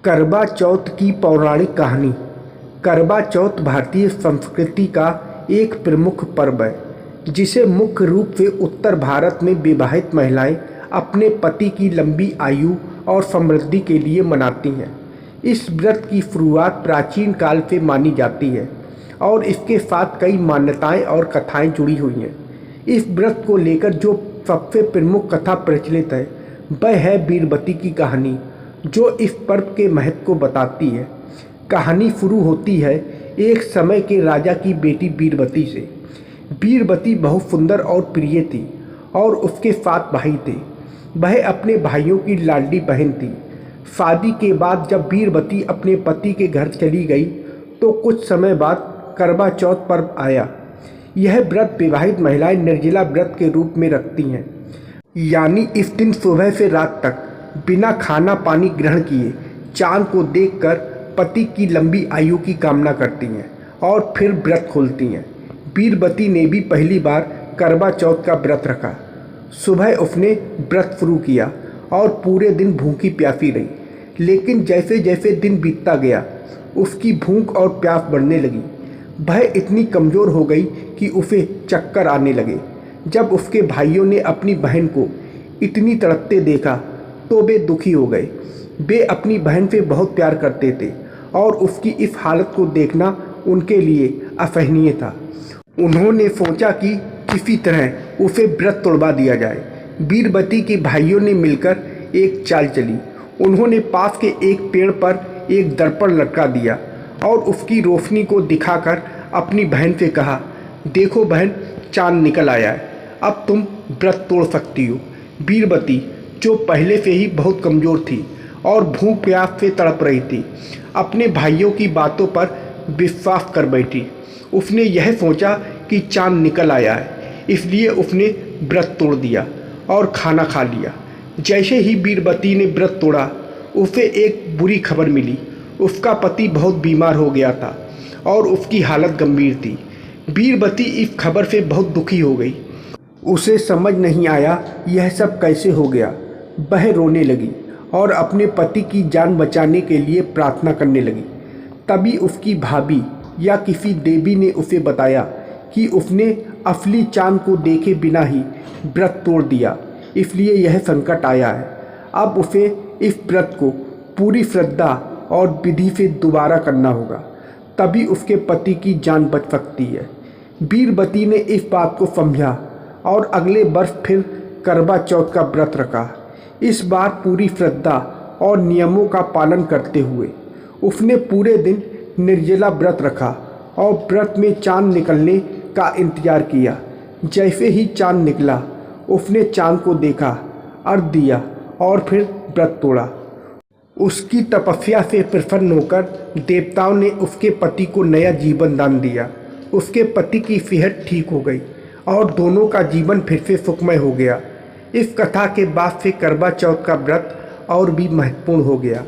करवा चौथ की पौराणिक कहानी। करवा चौथ भारतीय संस्कृति का एक प्रमुख पर्व है जिसे मुख्य रूप से उत्तर भारत में विवाहित महिलाएं अपने पति की लंबी आयु और समृद्धि के लिए मनाती हैं। इस व्रत की शुरुआत प्राचीन काल से मानी जाती है और इसके साथ कई मान्यताएं और कथाएं जुड़ी हुई हैं। इस व्रत को लेकर जो सबसे प्रमुख कथा प्रचलित है वह है वीरवती की कहानी, जो इस पर्व के महत्व को बताती है। कहानी शुरू होती है एक समय के राजा की बेटी वीरवती से। वीरवती बहुत सुंदर और प्रिय थी और उसके 7 भाई थे। वह अपने भाइयों की लाडली बहन थी। शादी के बाद जब वीरवती अपने पति के घर चली गई तो कुछ समय बाद करवा चौथ पर्व आया। यह व्रत विवाहित महिलाएं निर्जला व्रत के रूप में रखती हैं, यानी इस दिन सुबह से रात तक बिना खाना पानी ग्रहण किए चांद को देखकर पति की लंबी आयु की कामना करती हैं और फिर व्रत खोलती हैं। वीरवती ने भी पहली बार करवा चौथ का व्रत रखा। सुबह उसने व्रत शुरू किया और पूरे दिन भूखी प्यासी रही, लेकिन जैसे जैसे दिन बीतता गया उसकी भूख और प्यास बढ़ने लगी। वह इतनी कमज़ोर हो गई कि उसे चक्कर आने लगे। जब उसके भाइयों ने अपनी बहन को इतनी तड़पते देखा तो वे दुखी हो गए। वे अपनी बहन से बहुत प्यार करते थे और उसकी इस हालत को देखना उनके लिए असहनीय था। उन्होंने सोचा कि किसी तरह उसे व्रत तोड़वा दिया जाए। वीरवती के भाइयों ने मिलकर एक चाल चली। उन्होंने पास के एक पेड़ पर एक दर्पण लटका दिया और उसकी रोशनी को दिखाकर अपनी बहन से कहा, देखो बहन, चांद निकल आया है, अब तुम व्रत तोड़ सकती हो। वीरवती, जो पहले से ही बहुत कमज़ोर थी और भूख प्यास से तड़प रही थी, अपने भाइयों की बातों पर विश्वास कर बैठी। उसने यह सोचा कि चांद निकल आया है, इसलिए उसने व्रत तोड़ दिया और खाना खा लिया। जैसे ही वीरवती ने व्रत तोड़ा उसे एक बुरी खबर मिली। उसका पति बहुत बीमार हो गया था और उसकी हालत गंभीर थी। वीरवती इस खबर से बहुत दुखी हो गई। उसे समझ नहीं आया यह सब कैसे हो गया। वह रोने लगी और अपने पति की जान बचाने के लिए प्रार्थना करने लगी। तभी उसकी भाभी या किसी देवी ने उसे बताया कि उसने असली चांद को देखे बिना ही व्रत तोड़ दिया, इसलिए यह संकट आया है। अब उसे इस व्रत को पूरी श्रद्धा और विधि से दोबारा करना होगा, तभी उसके पति की जान बच सकती है। वीरवती ने इस बात को समझा और अगले वर्ष फिर करवा चौथ का व्रत रखा। इस बार पूरी श्रद्धा और नियमों का पालन करते हुए उसने पूरे दिन निर्जला व्रत रखा और व्रत में चांद निकलने का इंतजार किया। जैसे ही चांद निकला उसने चांद को देखा, अर्घ्य दिया और फिर व्रत तोड़ा। उसकी तपस्या से प्रसन्न होकर देवताओं ने उसके पति को नया जीवन दान दिया। उसके पति की सेहत ठीक हो गई और दोनों का जीवन फिर से सुखमय हो गया। इस कथा के बाद से करवा चौथ का व्रत और भी महत्वपूर्ण हो गया।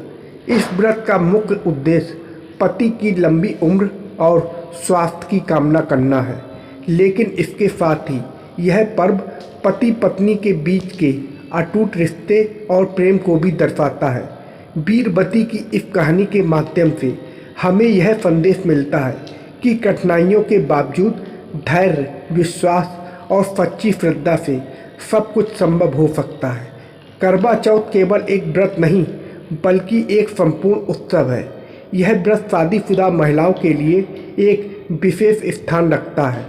इस व्रत का मुख्य उद्देश्य पति की लंबी उम्र और स्वास्थ्य की कामना करना है, लेकिन इसके साथ ही यह पर्व पति पत्नी के बीच के अटूट रिश्ते और प्रेम को भी दर्शाता है। वीरवती की इस कहानी के माध्यम से हमें यह संदेश मिलता है कि कठिनाइयों के बावजूद धैर्य, विश्वास और सच्ची श्रद्धा से सब कुछ संभव हो सकता है। करवा चौथ केवल एक व्रत नहीं बल्कि एक संपूर्ण उत्सव है। यह व्रत शादीशुदा महिलाओं के लिए एक विशेष स्थान रखता है।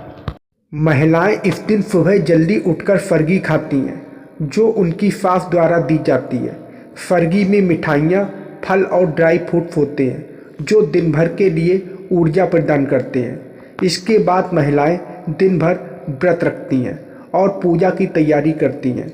महिलाएं इस दिन सुबह जल्दी उठकर सरगी खाती हैं, जो उनकी सास द्वारा दी जाती है। सरगी में मिठाइयाँ, फल और ड्राई फ्रूट्स होते हैं, जो दिन भर के लिए ऊर्जा प्रदान करते हैं। इसके बाद महिलाएं दिन भर व्रत रखती हैं और पूजा की तैयारी करती हैं।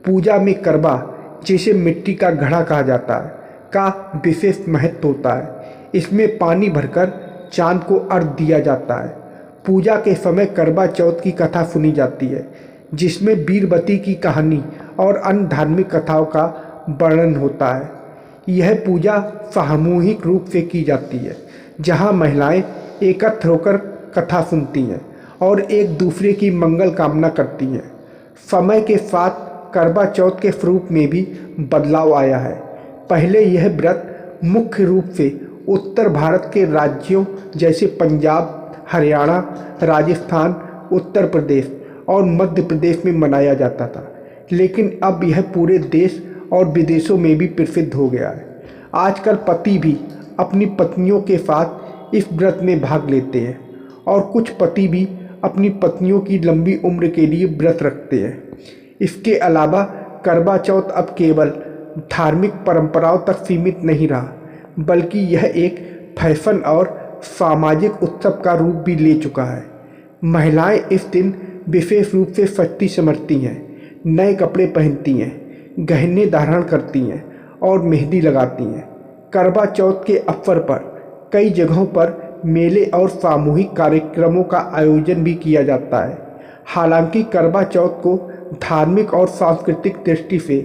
पूजा में करवा, जिसे मिट्टी का घड़ा कहा जाता है, का विशेष महत्व होता है। इसमें पानी भरकर चांद को अर्घ्य दिया जाता है। पूजा के समय करवा चौथ की कथा सुनी जाती है, जिसमें वीरवती की कहानी और अन्य धार्मिक कथाओं का वर्णन होता है। यह पूजा सामूहिक रूप से की जाती है, जहां महिलाएं एकत्र होकर कथा सुनती हैं और एक दूसरे की मंगल कामना करती हैं। समय के साथ करवा चौथ के स्वरूप में भी बदलाव आया है। पहले यह व्रत मुख्य रूप से उत्तर भारत के राज्यों जैसे पंजाब, हरियाणा, राजस्थान, उत्तर प्रदेश और मध्य प्रदेश में मनाया जाता था, लेकिन अब यह पूरे देश और विदेशों में भी प्रसिद्ध हो गया है। आजकल पति भी अपनी पत्नियों के साथ इस व्रत में भाग लेते हैं और कुछ पति भी अपनी पत्नियों की लंबी उम्र के लिए व्रत रखते हैं। इसके अलावा करवा चौथ अब केवल धार्मिक परंपराओं तक सीमित नहीं रहा, बल्कि यह एक फैशन और सामाजिक उत्सव का रूप भी ले चुका है। महिलाएं इस दिन विशेष रूप से सजती संवरती हैं, नए कपड़े पहनती हैं, गहने धारण करती हैं और मेहंदी लगाती हैं। करवा चौथ के अवसर पर कई जगहों पर मेले और सामूहिक कार्यक्रमों का आयोजन भी किया जाता है। हालांकि करवा चौथ को धार्मिक और सांस्कृतिक दृष्टि से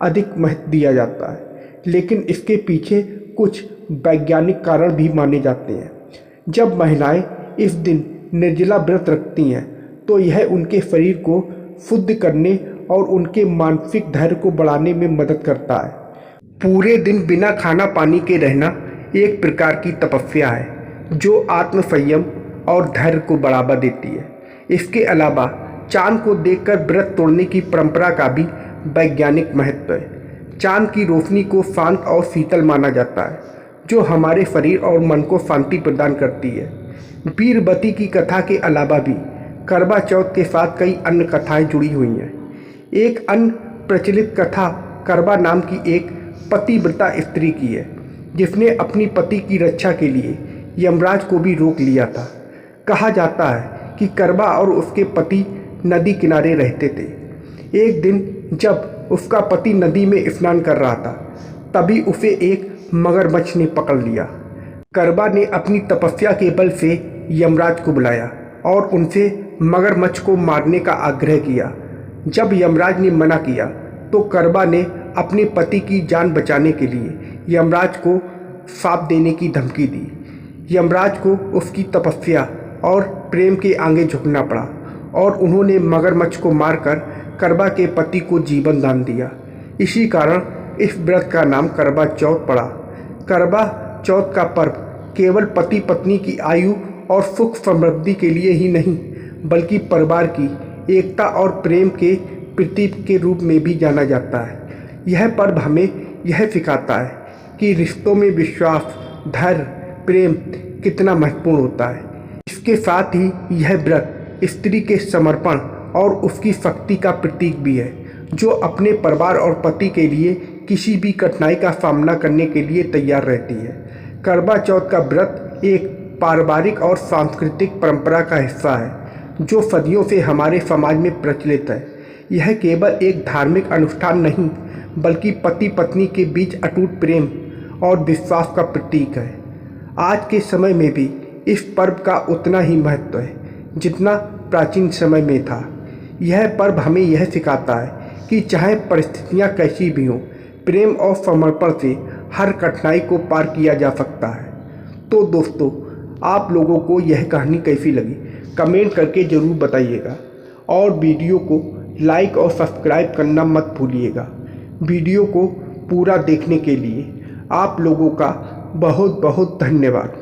अधिक महत्व दिया जाता है, लेकिन इसके पीछे कुछ वैज्ञानिक कारण भी माने जाते हैं। जब महिलाएं इस दिन निर्जला व्रत रखती हैं तो यह उनके शरीर को शुद्ध करने और उनके मानसिक धैर्य को बढ़ाने में मदद करता है। पूरे दिन बिना खाना पानी के रहना एक प्रकार की तपस्या है जो आत्म संयम और धैर्य को बढ़ावा देती है। इसके अलावा चांद को देखकर व्रत तोड़ने की परंपरा का भी वैज्ञानिक महत्व है। चांद की रोशनी को शांत और शीतल माना जाता है, जो हमारे शरीर और मन को शांति प्रदान करती है। वीरवती की कथा के अलावा भी करवा चौथ के साथ कई अन्य कथाएं जुड़ी हुई हैं। एक अन्य प्रचलित कथा करवा नाम की एक पतिव्रता स्त्री की है, जिसने अपनी पति की रक्षा के लिए यमराज को भी रोक लिया था। कहा जाता है कि करवा और उसके पति नदी किनारे रहते थे। एक दिन जब उसका पति नदी में स्नान कर रहा था, तभी उसे एक मगरमच्छ ने पकड़ लिया। करवा ने अपनी तपस्या के बल से यमराज को बुलाया और उनसे मगरमच्छ को मारने का आग्रह किया। जब यमराज ने मना किया तो करवा ने अपने पति की जान बचाने के लिए यमराज को श्राप देने की धमकी दी। यमराज को उसकी तपस्या और प्रेम के आगे झुकना पड़ा और उन्होंने मगरमच्छ को मारकर करवा के पति को जीवन दान दिया। इसी कारण इस व्रत का नाम करवा चौथ पड़ा। करवा चौथ का पर्व केवल पति पत्नी की आयु और सुख समृद्धि के लिए ही नहीं, बल्कि परिवार की एकता और प्रेम के प्रतीक के रूप में भी जाना जाता है। यह पर्व हमें यह सिखाता है कि रिश्तों में विश्वास, धैर्य, प्रेम कितना महत्वपूर्ण होता है। इसके साथ ही यह व्रत स्त्री के समर्पण और उसकी शक्ति का प्रतीक भी है, जो अपने परिवार और पति के लिए किसी भी कठिनाई का सामना करने के लिए तैयार रहती है। करवा चौथ का व्रत एक पारिवारिक और सांस्कृतिक परंपरा का हिस्सा है, जो सदियों से हमारे समाज में प्रचलित है। यह केवल एक धार्मिक अनुष्ठान नहीं, बल्कि पति पत्नी के बीच अटूट प्रेम और विश्वास का प्रतीक है। आज के समय में भी इस पर्व का उतना ही महत्व है जितना प्राचीन समय में था। यह पर्व हमें यह सिखाता है कि चाहे परिस्थितियां कैसी भी हों, प्रेम और समर्पण से हर कठिनाई को पार किया जा सकता है। तो दोस्तों, आप लोगों को यह कहानी कैसी लगी कमेंट करके ज़रूर बताइएगा और वीडियो को लाइक और सब्सक्राइब करना मत भूलिएगा। वीडियो को पूरा देखने के लिए आप लोगों का बहुत बहुत धन्यवाद।